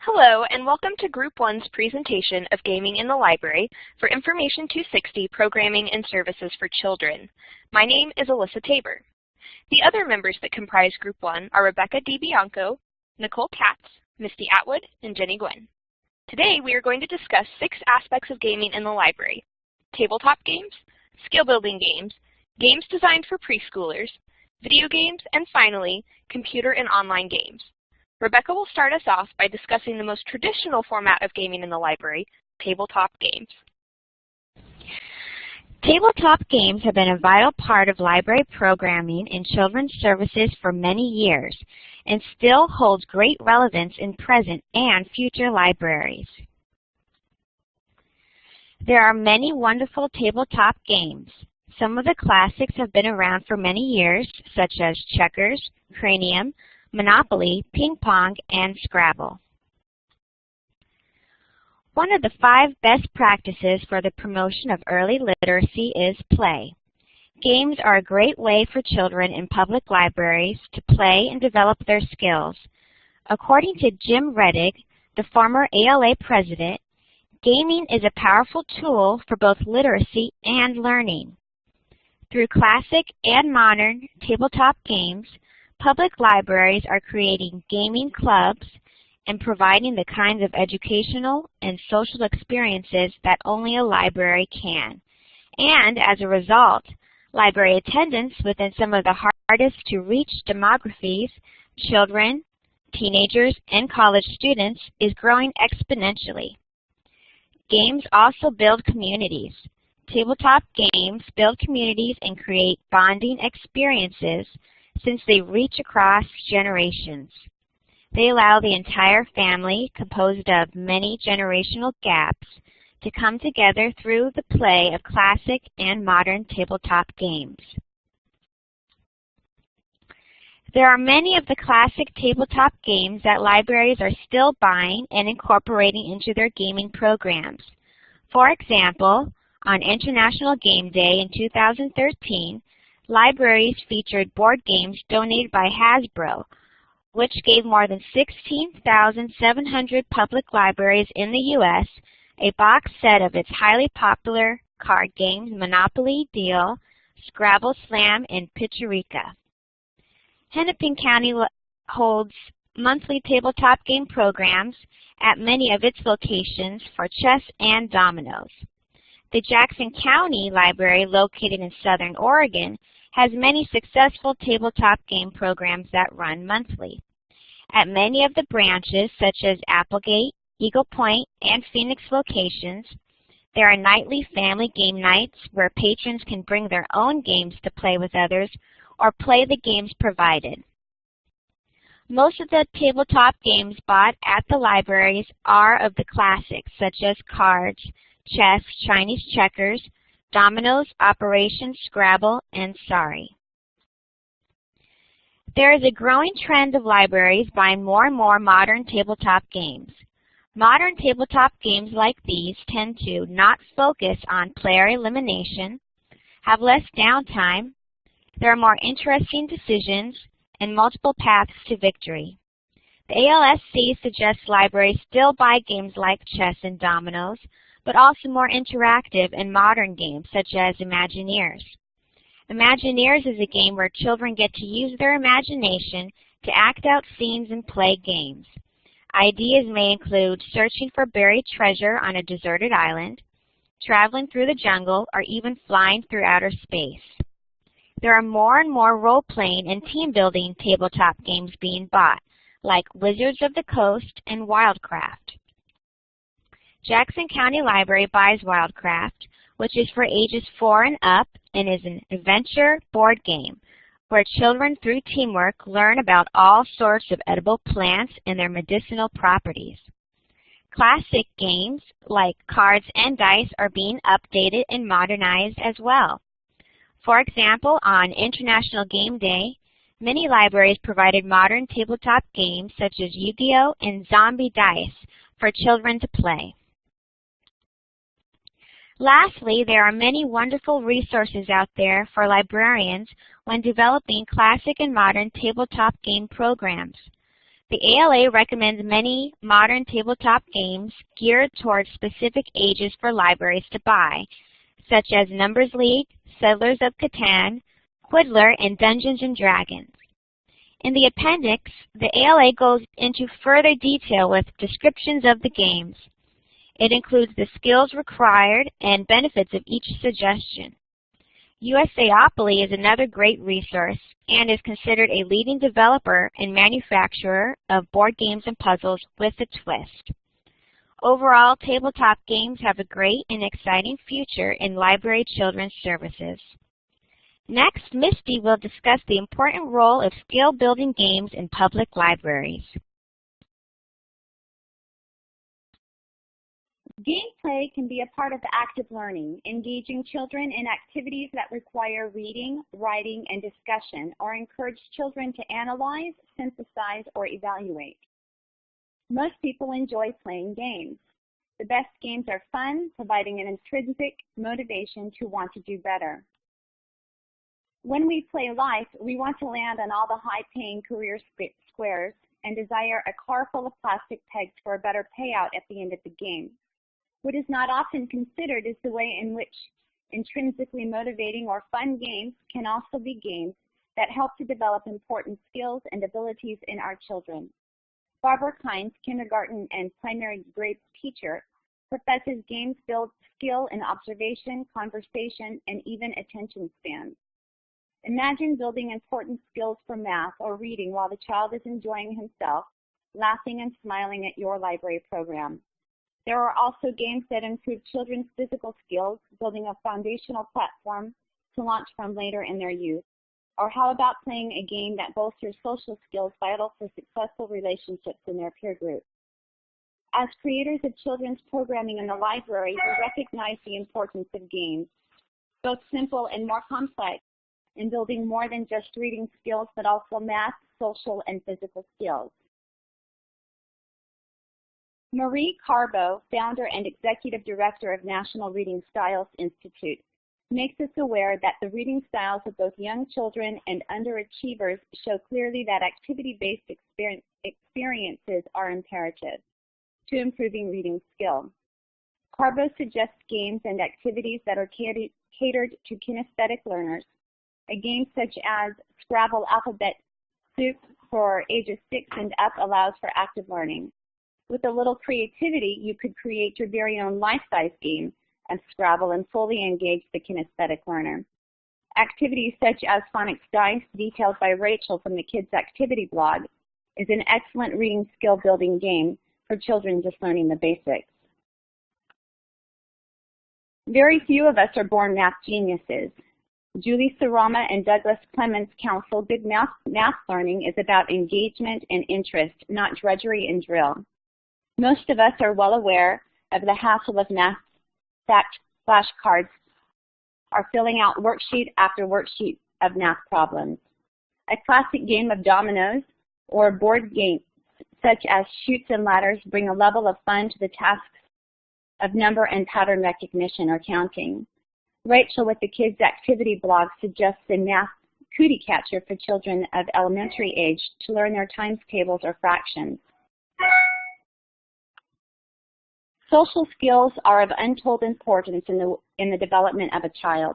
Hello, and welcome to Group 1's presentation of Gaming in the Library for Information 260 Programming and Services for Children. My name is Alyssa Tabor. The other members that comprise Group 1 are Rebecca DiBianco, Nicole Katz, Misty Atwood, and Jenny Gwynn. Today we are going to discuss 6 aspects of gaming in the library: tabletop games, skill-building games, games designed for preschoolers, video games, and finally, computer and online games. Rebecca will start us off by discussing the most traditional format of gaming in the library, tabletop games. Tabletop games have been a vital part of library programming in children's services for many years and still holds great relevance in present and future libraries. There are many wonderful tabletop games. Some of the classics have been around for many years, such as checkers, Cranium, Monopoly, Ping Pong, and Scrabble. One of the 5 best practices for the promotion of early literacy is play. Games are a great way for children in public libraries to play and develop their skills. According to Jim Reddig, the former ALA president, gaming is a powerful tool for both literacy and learning. Through classic and modern tabletop games, public libraries are creating gaming clubs and providing the kinds of educational and social experiences that only a library can. And as a result, library attendance within some of the hardest to reach demographies, children, teenagers, and college students, is growing exponentially. Games also build communities. Tabletop games build communities and create bonding experiences since they reach across generations. They allow the entire family, composed of many generational gaps, to come together through the play of classic and modern tabletop games. There are many of the classic tabletop games that libraries are still buying and incorporating into their gaming programs. For example, on International Game Day in 2013, libraries featured board games donated by Hasbro, which gave more than 16,700 public libraries in the U.S. a box set of its highly popular card games Monopoly, Deal, Scrabble, Slam, and Pictorica. Hennepin County holds monthly tabletop game programs at many of its locations for chess and dominoes. The Jackson County Library, located in Southern Oregon, has many successful tabletop game programs that run monthly. At many of the branches, such as Applegate, Eagle Point, and Phoenix locations, there are nightly family game nights where patrons can bring their own games to play with others or play the games provided. Most of the tabletop games bought at the libraries are of the classics, such as cards, chess, Chinese checkers, dominoes, Operation Scrabble, and Sorry. There is a growing trend of libraries buying more and more modern tabletop games. Modern tabletop games like these tend to not focus on player elimination, have less downtime, there are more interesting decisions, and multiple paths to victory. The ALSC suggests libraries still buy games like chess and dominoes, but also more interactive and modern games such as Imagineers. Imagineers is a game where children get to use their imagination to act out scenes and play games. Ideas may include searching for buried treasure on a deserted island, traveling through the jungle, or even flying through outer space. There are more and more role-playing and team-building tabletop games being bought, like Wizards of the Coast and Wildcraft. Jackson County Library buys Wildcraft, which is for ages 4 and up and is an adventure board game where children through teamwork learn about all sorts of edible plants and their medicinal properties. Classic games like cards and dice are being updated and modernized as well. For example, on International Game Day, many libraries provided modern tabletop games such as Yu-Gi-Oh! And Zombie Dice for children to play. Lastly, there are many wonderful resources out there for librarians when developing classic and modern tabletop game programs. The ALA recommends many modern tabletop games geared towards specific ages for libraries to buy, such as Numbers League, Settlers of Catan, Quiddler, and Dungeons & Dragons. In the appendix, the ALA goes into further detail with descriptions of the games. It includes the skills required and benefits of each suggestion. USAopoly is another great resource and is considered a leading developer and manufacturer of board games and puzzles with a twist. Overall, tabletop games have a great and exciting future in library children's services. Next, Misty will discuss the important role of skill-building games in public libraries. Gameplay can be a part of active learning, engaging children in activities that require reading, writing, and discussion, or encourage children to analyze, synthesize, or evaluate. Most people enjoy playing games. The best games are fun, providing an intrinsic motivation to want to do better. When we play life, we want to land on all the high-paying career squares and desire a car full of plastic pegs for a better payout at the end of the game. What is not often considered is the way in which intrinsically motivating or fun games can also be games that help to develop important skills and abilities in our children. Barbara Kynes, kindergarten and primary grade teacher, professes games build skill in observation, conversation, and even attention spans. Imagine building important skills for math or reading while the child is enjoying himself, laughing and smiling at your library program. There are also games that improve children's physical skills, building a foundational platform to launch from later in their youth. Or how about playing a game that bolsters social skills vital for successful relationships in their peer group? As creators of children's programming in the library, we recognize the importance of games, both simple and more complex, in building more than just reading skills, but also math, social, and physical skills. Marie Carbo, founder and executive director of National Reading Styles Institute, makes us aware that the reading styles of both young children and underachievers show clearly that activity-based experiences are imperative to improving reading skill. Carbo suggests games and activities that are catered to kinesthetic learners. A game such as Scrabble Alphabet Soup for ages 6 and up allows for active learning. With a little creativity, you could create your very own life-size game of Scrabble and fully engage the kinesthetic learner. Activities such as Phonics Dice, detailed by Rachel from the Kids Activity blog, is an excellent reading skill-building game for children just learning the basics. Very few of us are born math geniuses. Julie Sarama and Douglas Clements counsel good math learning is about engagement and interest, not drudgery and drill. Most of us are well aware of the hassle of math flashcards are filling out worksheet after worksheet of math problems. A classic game of dominoes or board games such as Chutes and Ladders bring a level of fun to the tasks of number and pattern recognition or counting. Rachel with the Kids Activity blog suggests a math cootie catcher for children of elementary age to learn their times tables or fractions. Social skills are of untold importance in the development of a child.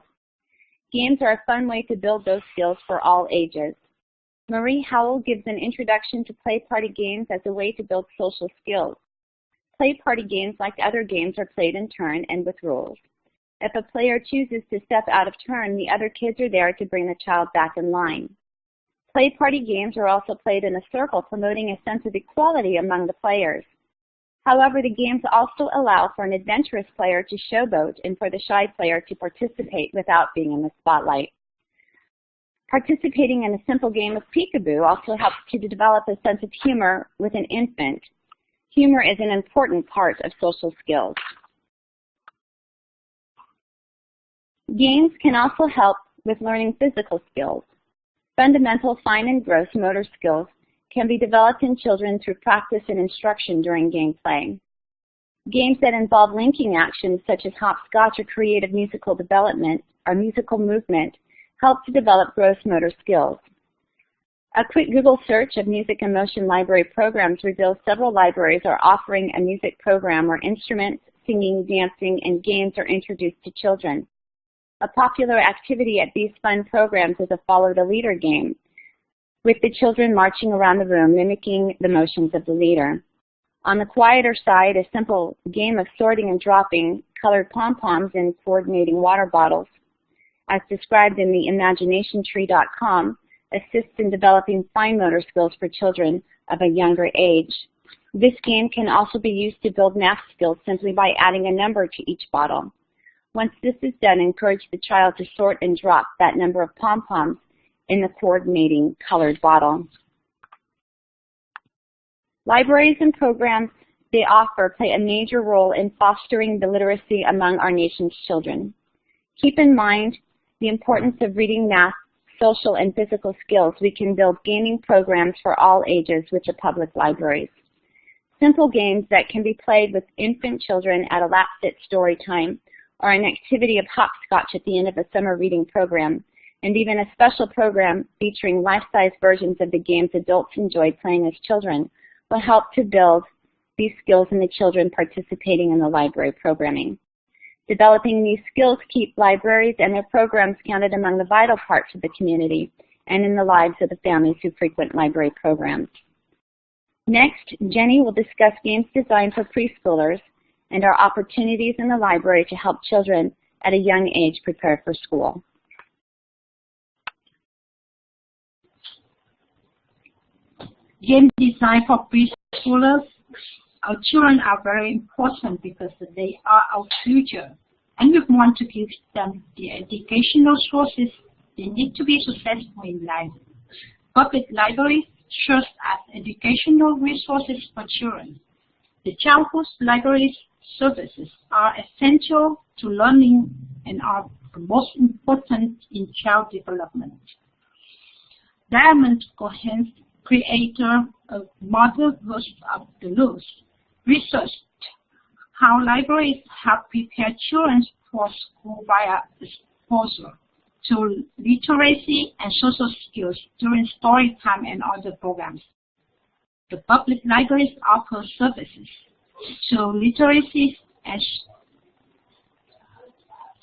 Games are a fun way to build those skills for all ages. Marie Howell gives an introduction to play party games as a way to build social skills. Play party games, like other games, are played in turn and with rules. If a player chooses to step out of turn, the other kids are there to bring the child back in line. Play party games are also played in a circle, promoting a sense of equality among the players. However, the games also allow for an adventurous player to showboat and for the shy player to participate without being in the spotlight. Participating in a simple game of peekaboo also helps to develop a sense of humor with an infant. Humor is an important part of social skills. Games can also help with learning physical skills. Fundamental fine and gross motor skills can be developed in children through practice and instruction during gameplay. Games that involve linking actions such as hopscotch or creative musical development or musical movement help to develop gross motor skills. A quick Google search of music and motion library programs reveals several libraries are offering a music program where instruments, singing, dancing, and games are introduced to children. A popular activity at these fun programs is a follow the leader game, with the children marching around the room mimicking the motions of the leader. On the quieter side, a simple game of sorting and dropping colored pom-poms in coordinating water bottles, as described in the imaginationtree.com, assists in developing fine motor skills for children of a younger age. This game can also be used to build math skills simply by adding a number to each bottle. Once this is done, encourage the child to sort and drop that number of pom-poms in the coordinating colored bottle. Libraries and programs they offer play a major role in fostering the literacy among our nation's children. Keep in mind the importance of reading, math, social, and physical skills. We can build gaming programs for all ages with the public libraries. Simple games that can be played with infant children at a lap-sit story time, or an activity of hopscotch at the end of a summer reading program, and even a special program featuring life-size versions of the games adults enjoyed playing as children will help to build these skills in the children participating in the library programming. Developing these skills keep libraries and their programs counted among the vital parts of the community and in the lives of the families who frequent library programs. Next, Jenny will discuss games designed for preschoolers and our opportunities in the library to help children at a young age prepare for school. Game design for preschoolers. Our children are very important because they are our future, and we want to give them the educational sources they need to be successful in life. Public libraries serve as educational resources for children. The childhood libraries services are essential to learning and are the most important in child development. Diamond Cohen, creator of Model Rules of the Rules, researched how libraries help prepare children for school via exposure to literacy and social skills during story time and other programs. The public libraries offer services to literacy and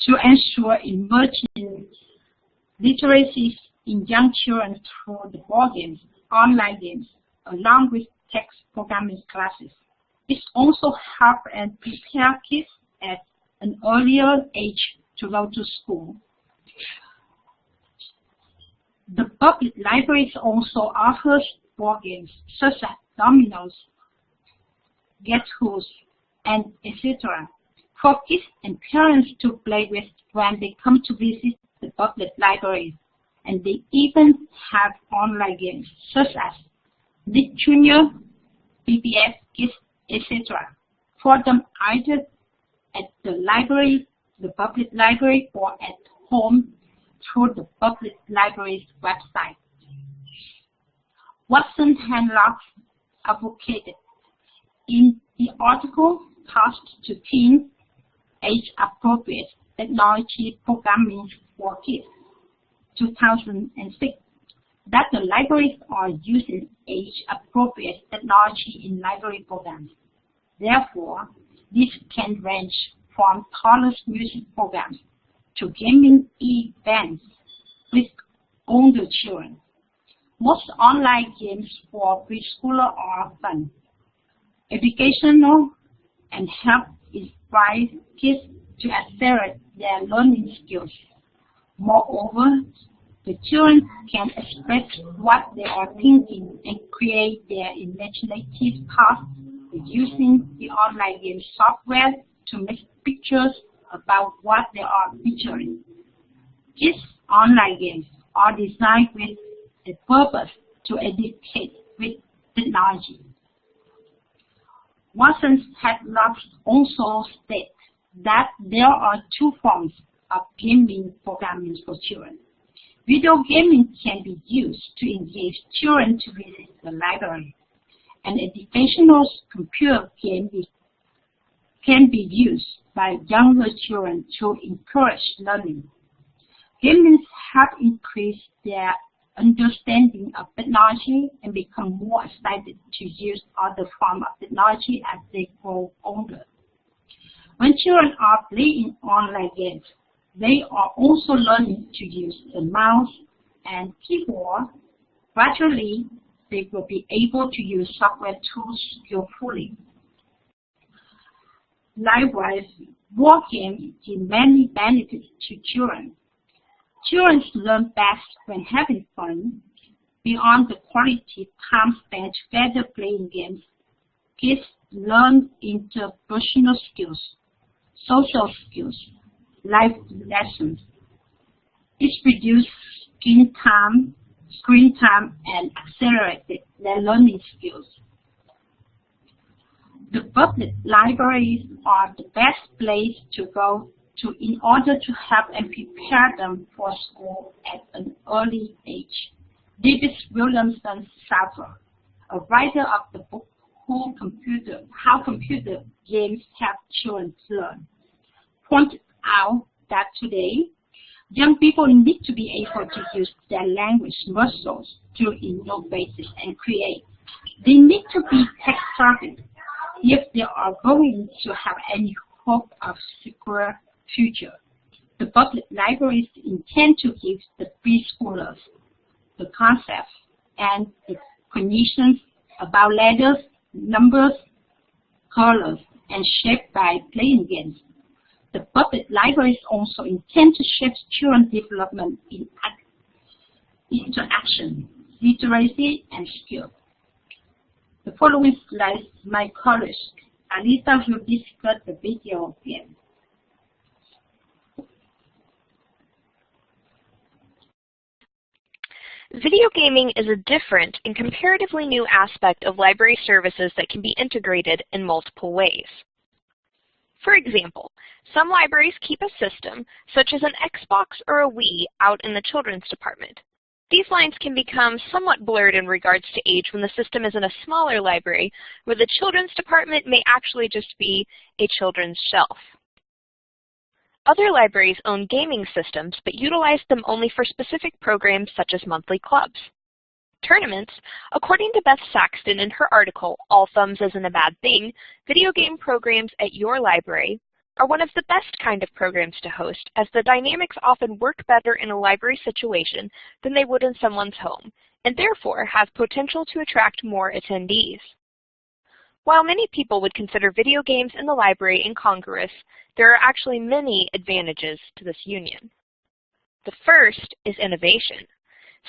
to ensure emerging literacy in young children through the board games, online games, along with text programming classes. It also helps and prepare kids at an earlier age to go to school. The public libraries also offers board games such as dominoes, Get Who's, and etc. for kids and parents to play with when they come to visit the public libraries. And they even have online games such as Nick Jr., PBS Kids, etc. for them either at the library, the public library, or at home through the public library's website. Watson Hanlock advocated in the article Cost to Teens, Age-Appropriate Technology Programming for Kids, 2006, that the libraries are using age-appropriate technology in library programs. Therefore, this can range from toddler music programs to gaming events with older children. Most online games for preschoolers are fun, educational, and help inspire kids to accelerate their learning skills. Moreover, the children can express what they are thinking and create their imaginative paths using the online game software to make pictures about what they are picturing. These online games are designed with a purpose to educate with technology. Watson's Hadlock also states that there are two forms of gaming programming for children. Video gaming can be used to engage children to visit the library. An educational computer game can be used by younger children to encourage learning. Gaming help increase their understanding of technology and become more excited to use other forms of technology as they grow older. When children are playing online games, they are also learning to use the mouse and keyboard. Gradually, they will be able to use software tools skillfully. Likewise, board games give many benefits to children. Children learn best when having fun. Beyond the quality time spent together playing games, kids learn interpersonal skills, social skills, life lessons. It reduces screen time, and accelerated their learning skills. The public libraries are the best place to go to in order to help and prepare them for school at an early age. David Williamson Schafer, a writer of the book How Computer Games Help Children Learn, pointed out that today, young people need to be able to use their language muscles to innovate and create. They need to be tech-savvy if they are going to have any hope of secure future. The public libraries intend to give the preschoolers the concepts and explanations about letters, numbers, colors, and shape by playing games. The public libraries also intend to shape children's development in interaction, literacy, and skill. The following slides, my colleague, Alisa, will discuss the video game. Video gaming is a different and comparatively new aspect of library services that can be integrated in multiple ways. For example, some libraries keep a system, such as an Xbox or a Wii, out in the children's department. These lines can become somewhat blurred in regards to age when the system is in a smaller library, where the children's department may actually just be a children's shelf. Other libraries own gaming systems, but utilize them only for specific programs such as monthly clubs. Tournaments, according to Beth Saxton in her article, All Thumbs Isn't a Bad Thing, video game programs at your library are one of the best kind of programs to host, as the dynamics often work better in a library situation than they would in someone's home, and therefore have potential to attract more attendees. While many people would consider video games in the library incongruous, there are actually many advantages to this union. The first is innovation.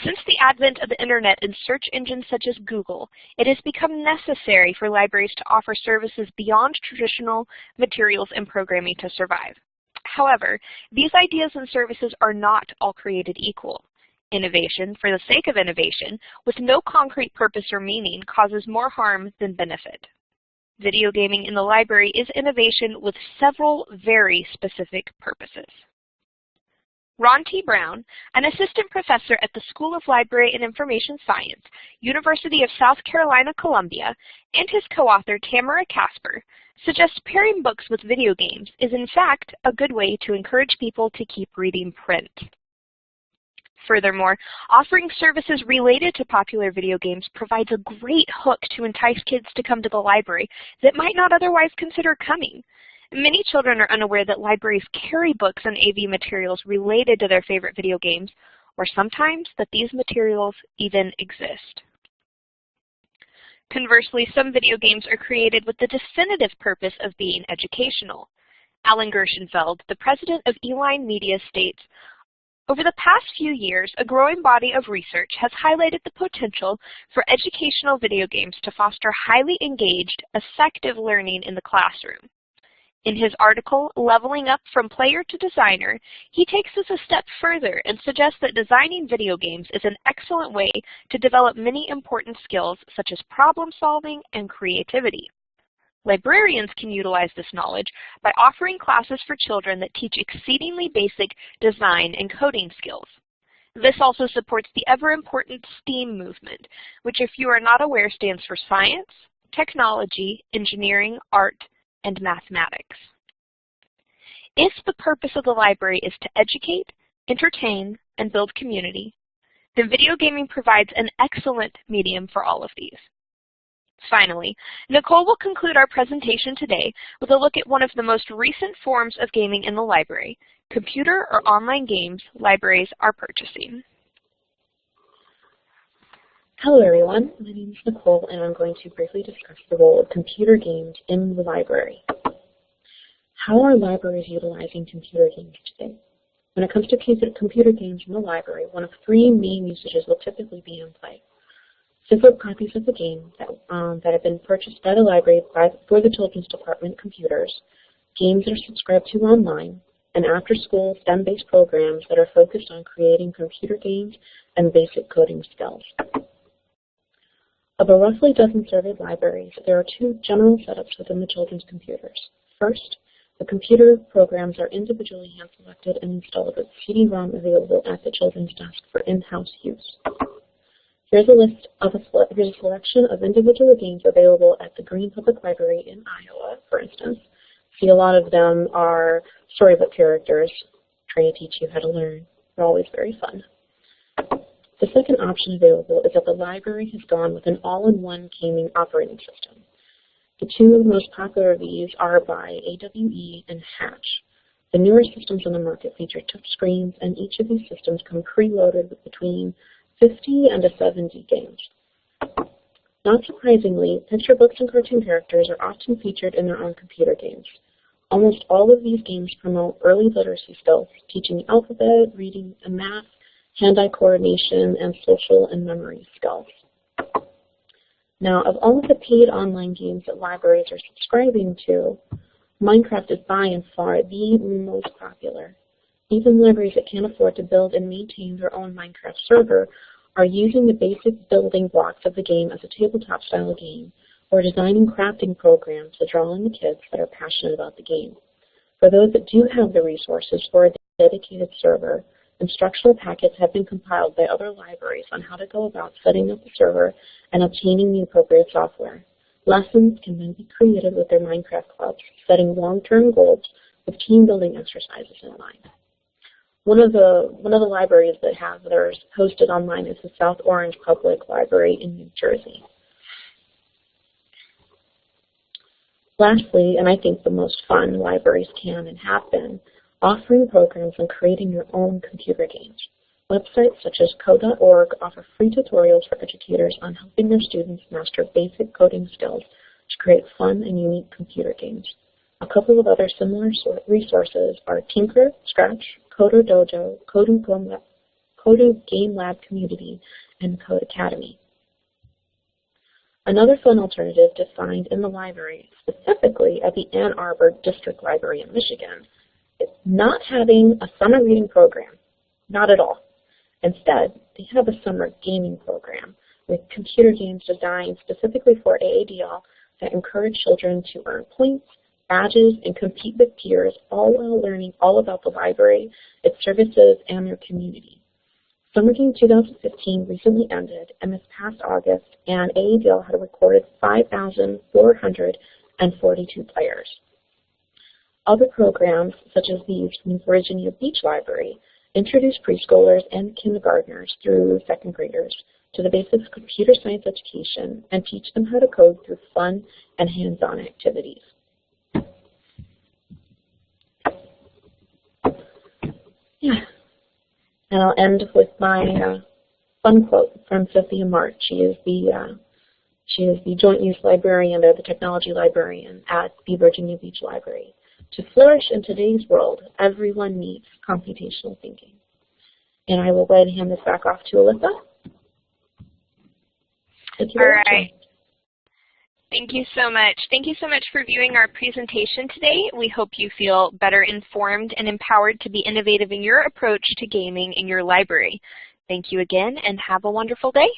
Since the advent of the internet and search engines such as Google, it has become necessary for libraries to offer services beyond traditional materials and programming to survive. However, these ideas and services are not all created equal. Innovation, for the sake of innovation, with no concrete purpose or meaning, causes more harm than benefit. Video gaming in the library is innovation with several very specific purposes. Ron T. Brown, an assistant professor at the School of Library and Information Science, University of South Carolina, Columbia, and his co-author Tamara Casper, suggest pairing books with video games is in fact a good way to encourage people to keep reading print. Furthermore, offering services related to popular video games provides a great hook to entice kids to come to the library that might not otherwise consider coming. Many children are unaware that libraries carry books and AV materials related to their favorite video games, or sometimes that these materials even exist. Conversely, some video games are created with the definitive purpose of being educational. Alan Gershenfeld, the president of Eline Media, states, "Over the past few years, a growing body of research has highlighted the potential for educational video games to foster highly engaged, effective learning in the classroom." In his article, Leveling Up from Player to Designer, he takes this a step further and suggests that designing video games is an excellent way to develop many important skills such as problem solving and creativity. Librarians can utilize this knowledge by offering classes for children that teach exceedingly basic design and coding skills. This also supports the ever-important STEAM movement, which, if you are not aware, stands for science, technology, engineering, art, and mathematics. If the purpose of the library is to educate, entertain, and build community, then video gaming provides an excellent medium for all of these. Finally, Nicole will conclude our presentation today with a look at one of the most recent forms of gaming in the library, computer or online games libraries are purchasing. Hello everyone, my name is Nicole and I'm going to briefly discuss the role of computer games in the library. How are libraries utilizing computer games today? When it comes to computer games in the library, one of three main usages will typically be in play. Physical copies of the game that have been purchased by the library for the Children's Department computers, games that are subscribed to online, and after-school STEM-based programs that are focused on creating computer games and basic coding skills. Of a roughly dozen surveyed libraries, there are two general setups within the children's computers. First, the computer programs are individually hand-selected and installed with CD-ROM available at the children's desk for in-house use. Here's a selection of individual games available at the Green Public Library in Iowa, for instance. See, a lot of them are storybook characters, trying to teach you how to learn. They're always very fun. The second option available is that the library has gone with an all-in-one gaming operating system. The two of the most popular of these are by AWE and Hatch. The newer systems on the market feature touch screens, and each of these systems come preloaded with between 50 and 70 games. Not surprisingly, picture books and cartoon characters are often featured in their own computer games. Almost all of these games promote early literacy skills, teaching the alphabet, reading and math, hand-eye coordination, and social and memory skills. Now, of all of the paid online games that libraries are subscribing to, Minecraft is by and far the most popular. Even libraries that can't afford to build and maintain their own Minecraft server are using the basic building blocks of the game as a tabletop-style game, or designing crafting programs to draw in the kids that are passionate about the game. For those that do have the resources for a dedicated server, instructional packets have been compiled by other libraries on how to go about setting up the server and obtaining the appropriate software. Lessons can then be created with their Minecraft clubs, setting long-term goals with team-building exercises in mind. One of the libraries that have theirs hosted online is the South Orange Public Library in New Jersey. Lastly, and I think the most fun libraries can and have been, offering programs and creating your own computer games. Websites such as code.org offer free tutorials for educators on helping their students master basic coding skills to create fun and unique computer games. A couple of other similar resources are Tinker, Scratch, Coder Dojo, Coder Game Lab Community, and Code Academy. Another fun alternative to find in the library, specifically at the Ann Arbor District Library in Michigan, is not having a summer reading program. Not at all. Instead, they have a summer gaming program with computer games designed specifically for AADL that encourage children to earn points, badges, and compete with peers, all while learning all about the library, its services, and their community. Summer Game 2015 recently ended, and this past August, and AADL had recorded 5,442 players. Other programs, such as these from the Virginia Beach Library, introduce preschoolers and kindergartners through second graders to the basics of computer science education and teach them how to code through fun and hands-on activities. Yeah. And I'll end with my fun quote from Sophia Mart. She is the Joint Use Librarian, or the Technology Librarian at the Virginia Beach Library. To flourish in today's world, everyone needs computational thinking. And I will go ahead and hand this back off to Alyssa. Thank you very much. All right. Thank you so much. Thank you so much for viewing our presentation today. We hope you feel better informed and empowered to be innovative in your approach to gaming in your library. Thank you again, and have a wonderful day.